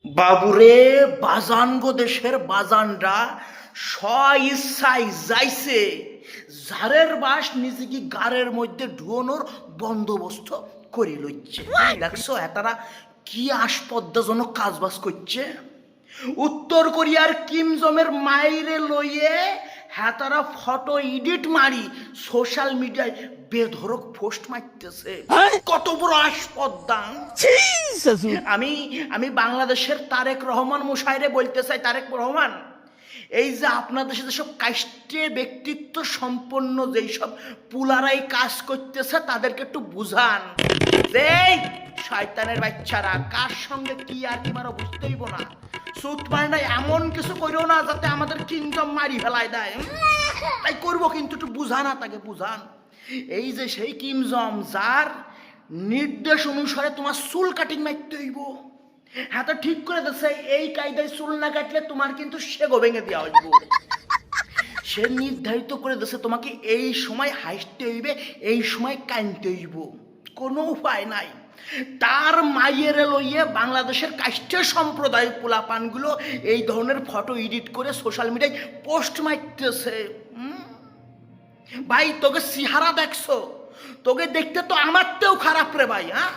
বাবুরে বাজান গো দেশের বাজানরা ইচ্ছায় যাইছে ঝাড়ের বাস নিজে কি গাড়ের মধ্যে ঢুয়োনোর বন্দোবস্ত করে লইছে। দেখছো এতারা কি আস্পদ্দাজনক কাজবাজ করছে। উত্তর কোরিয়ার কিম জমের মাইরে লইয়ে হেতারা ফটো এডিট মারি সোশ্যাল মিডিয়ায় বেধরক পোস্ট মারতেছে। কত বড় আস্পদ্দা। আমি আমি বাংলাদেশের তারেক রহমান মুশাইরে বলতে চাই, তারেক রহমান, এই যে আপনার দেশে যেসব কাষ্টে ব্যক্তিত্ব সম্পন্ন যেই সব পুলারাই কাজ করতেছে তাদেরকে একটু বুঝান যে শয়তানের বাচ্চারা কার সঙ্গে কি আর কি মারো বুঝতেইব না। সুত মানে এমন কিছু করিও না যাতে আমাদের কিংডম মারি ফেলায় দেয়। তাই করবো, কিন্তু একটু বুঝান, তাকে বুঝান। এই যে সেই কিমজম যার নির্দেশ অনুসারে তোমার চুল কাটিং মারতে হইব। হ্যাঁ, তো ঠিক করে দিচ্ছে এই কায়দায় চুল না কাটলে তোমার কিন্তু সেগো ভেঙে দেওয়া হইব। সে নির্ধারিত করে দিচ্ছে তোমাকে এই সময় হাসতে হইবে, এই সময় কানতে হইব, কোনো উপায় নাই। তার মাইয়ের লইয়ে বাংলাদেশের কাষ্ঠীয় সম্প্রদায় পোলাপানগুলো এই ধরনের ফটো এডিট করে সোশ্যাল মিডিয়ায় পোস্ট মারতেছে। ভাই তোকে চেহারা দেখছো, তোকে দেখতে তো আমার তেও খারাপ রে ভাই। হ্যাঁ,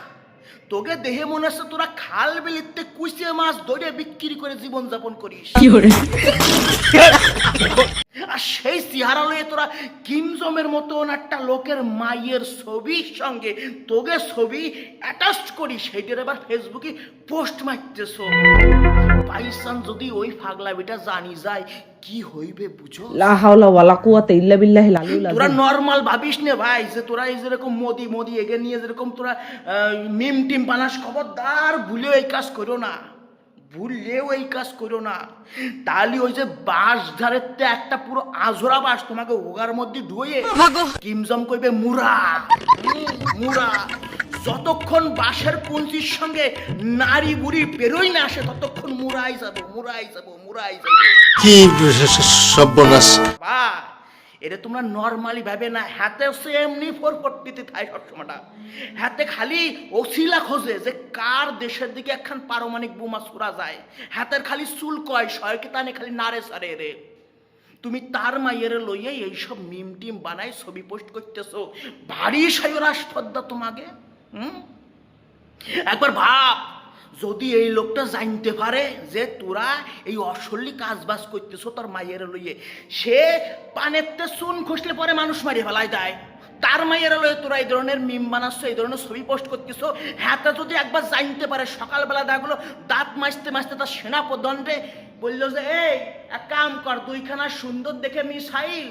তোকে দেহে মনে হচ্ছে তোরা খাল বিলিতে কুচিয়ে মাছ ধরে বিক্রি করে জীবন যাপন করিস। আর সেই চেহারা লয়ে তোরা কিমজমের মতন একটা লোকের মায়ের ছবির সঙ্গে তোকে ছবি অ্যাটাচ করি, সেইটার আবার ফেসবুকে পোস্ট মারতেছ। পাইসান যদি ওই ফাগলাবিটা জানি যায় কি হইবে বুঝো। লা হাওলা ওয়ালা কুওয়াতা ইল্লা বিল্লাহিল আলিয়্যিল আযীম। তোরা নরমাল ভাবিস নে ভাই যে তোরা এই যেরকম মোদি এগে নিয়ে যেরকম তোরা মিম টিম বানাস, খবরদার ভুলেও এই কাজ করো না, ভুললেও এই কাজ করো না। তাহলে ওই যে বাঁশ ধারে একটা পুরো আজরা বাঁশ তোমাকে ওগার মধ্যে ধুয়ে কিমজম কইবে মুরা মুরা। যতক্ষণ বাঁশের পঞ্চির সঙ্গে নারী বুড়ি বেরোই না আসে ততক্ষণ মুরাই যাবো মুরাই যাবো মুরাই যাবো। কি সর্বনাশ। বা এটা তোমরা নর্মালি ভাবে না। হাতে সে এমনি ফোরপট্টিতে থাকে সবসময়টা। হাতে খালি ওসিলা খোঁজে যে কার দেশের দিকে একখান পারমাণবিক বোমা ছুড়া যায়। হাতের খালি চুল কয় শয়তানে খালি নারে সারে রে। তুমি তার মাইয়ের লইয়ে এইসব মিম টিম বানাই ছবি পোস্ট করতেছো, ভারী সায়রাস্পদ্দা তোমাকে। একবার ভাব, যদি এই লোকটা জানতে পারে যে তোরা এই অসল্লি কাজ বাজ করতেছো তোর মাইয়ের লইয়ে, সে পানেতে চুন খসলে পরে মানুষ মারি ফেলায় দেয়। তার মাইয়ের লইয়ে তোরা এই ধরনের মিম বানাচ্ছ, এই ধরনের ছবি পোস্ট করতেছো। হ্যাঁ, তা যদি একবার জানতে পারে, সকালবেলা দেখলো দাঁত মাজতে মাজতে তার সেনাপ্রধানরে বললো যে এই এক কাম কর, দুইখানা সুন্দর দেখে মিসাইল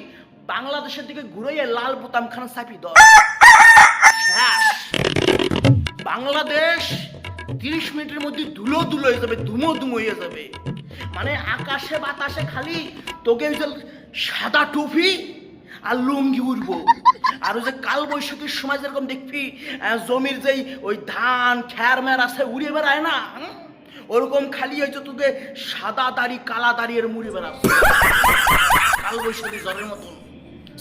বাংলাদেশের দিকে ঘুরাইয়ে লাল বোতামখানা চাপি দাও। বাংলাদেশ 30 মিনিটের মধ্যে ধুলো ধুলো হয়ে যাবে, ধুমো ধুমো হয়ে যাবে। মানে আকাশে বাতাসে খালি তোকে ওই যে সাদা টুপি আর লুঙ্গি উঠবো। আর ওই যে কাল বৈশাখীর সময় যেরকম দেখবি জমির যেই ওই ধান খ্যার ম্যার আছে উড়িয়ে বেড়ায় না, ওরকম খালি হয়েছে তোকে সাদা দাড়ি কালা দাড়ির মুড়ি বেড়াচ্ছে কাল বৈশাখী জ্বরের মতন।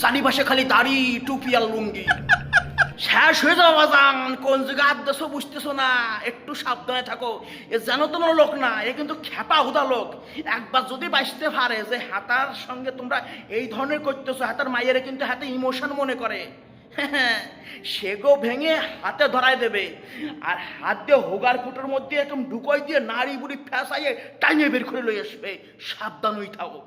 চারিপাশে খালি দাড়ি টুপি আর লুঙ্গি। শেষ হয়ে যাওয়া বাজান, কোন জায়গায় আদেশো বুঝতেছো না, একটু সাবধানে থাকো। এ যেন তোমার লোক না, এ কিন্তু খেপা হুদা লোক। একবার যদি বাঁচতে পারে যে হাতার সঙ্গে তোমরা এই ধরনের করতেছো, হাতার মাইয়েরা কিন্তু হাতে ইমোশন মনে করে, সেগো ভেঙে হাতে ধরায় দেবে। আর হাত দিয়ে হোগার ফুটোর মধ্যে এরকম ঢুকাই দিয়ে নাড়ি বুড়ি ফ্যাসাইয়ে টাইনে বের করে লই আসবে। সাবধান হই থাকো।